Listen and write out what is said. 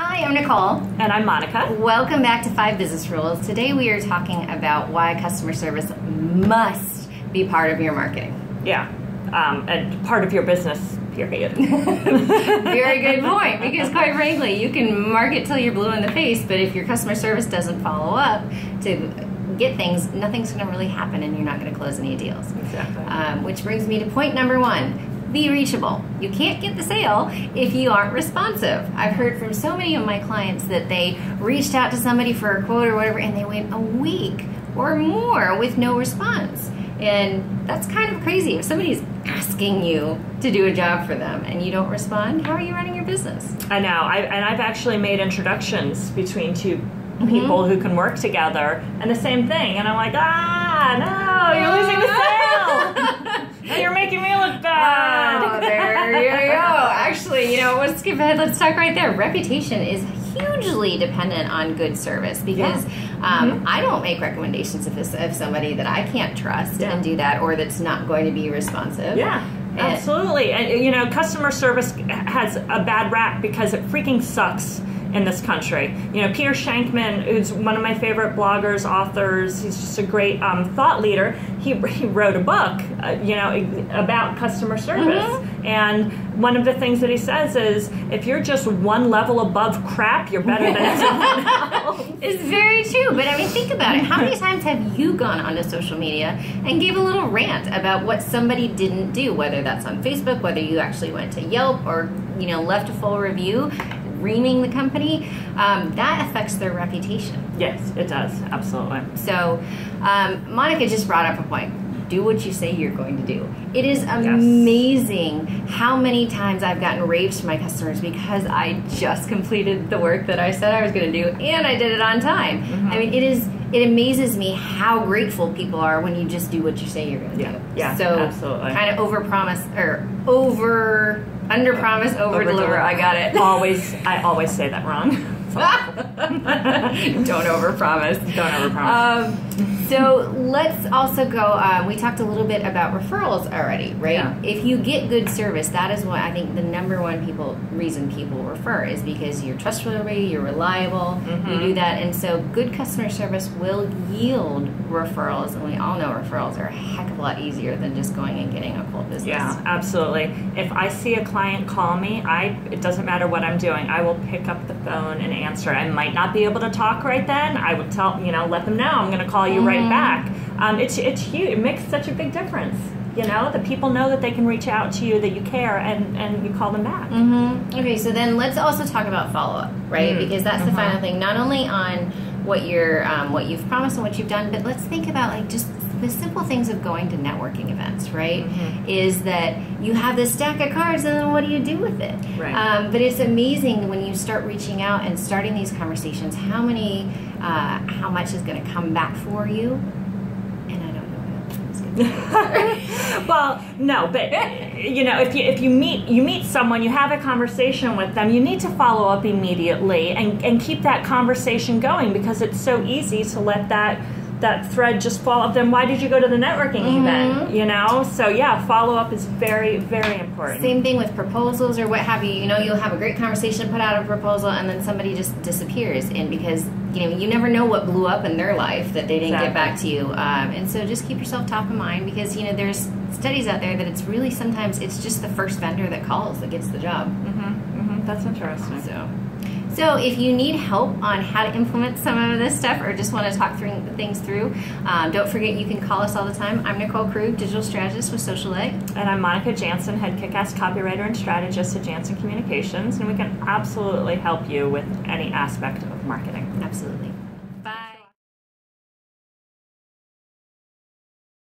Hi, I'm Nicole. And I'm Monica. Welcome back to 5 Business Rules. Today we are talking about why customer service must be part of your marketing. Yeah, and part of your business, period. Very good point, because quite frankly, you can market till you're blue in the face, but if your customer service doesn't follow up to get things, nothing's going to really happen and you're not going to close any deals. Exactly. Which brings me to point number 1. Be reachable. You can't get the sale if you aren't responsive. I've heard from so many of my clients that they reached out to somebody for a quote or whatever and they went a week or more with no response. And that's kind of crazy. If somebody's asking you to do a job for them and you don't respond, how are you running your business? I know. I've actually made introductions between two people who can work together and the same thing. And I'm like, no, you're losing the sale. You're making me look bad. Oh, there you go. Actually, let's skip ahead. Let's talk right there. Reputation is hugely dependent on good service because I don't make recommendations if somebody that I can't trust and do that, or that's not going to be responsive. Yeah. Absolutely. And, customer service has a bad rap because it freaking sucks in this country. Peter Shankman, who's one of my favorite bloggers, authors, he's just a great thought leader. He wrote a book, about customer service. And one of the things that he says is, if you're just one level above crap, you're better than everyone else. It's very true. But think about it. How many times have you gone onto social media and gave a little rant about what somebody didn't do, whether that's on Facebook, whether you actually went to Yelp or, left a full review, reaming the company, that affects their reputation. Yes, it does. Absolutely. So, Monica just brought up a point. Do what you say you're going to do. It is amazing how many times I've gotten raves from my customers because I just completed the work that I said I was going to do and I did it on time. It amazes me how grateful people are when you just do what you say you're going to do. Yeah, so absolutely. Kind of under promise, over deliver. I got it. I always say that wrong. Don't over promise. Don't over promise. So let's also go. We talked a little bit about referrals already, right? Yeah. If you get good service, that is what I think the number one reason people refer is because you're trustworthy, you're reliable, you do that, and so good customer service will yield referrals, and we all know referrals are a heck of a lot easier than just going and getting a cold business. Yeah, absolutely. If I see a client call me, it doesn't matter what I'm doing, I will pick up the phone and answer. I might not be able to talk right then. I would let them know I'm going to call you right back. It's huge. It makes such a big difference. The people know that they can reach out to you, that you care, and you call them back. Okay, so then let's also talk about follow-up, right? Because that's the final thing. Not only on what you've promised and what you've done, but let's think about just the simple things of going to networking events, right? Is that you have this stack of cards and then what do you do with it? Right. But it's amazing when you start reaching out and starting these conversations, how much is going to come back for you? And I don't know how it's going to Well, no, but if you meet someone, you have a conversation with them, you need to follow up immediately and keep that conversation going, because it's so easy to let that thread just fall off. Then why did you go to the networking event? So yeah, follow up is very, very important. Same thing with proposals or what have you. You'll have a great conversation, put out a proposal, and then somebody just disappears. And because you never know what blew up in their life that they didn't get back to you. And so just keep yourself top of mind, because there's studies out there that it's really sometimes it's just the first vendor that calls that gets the job. That's interesting. So if you need help on how to implement some of this stuff or just want to talk things through, don't forget you can call us all the time. I'm Nicole Krug, digital strategist with Social Egg. And I'm Monica Jansen, head kick-ass copywriter and strategist at Jansen Communications. And we can absolutely help you with any aspect of marketing. Absolutely.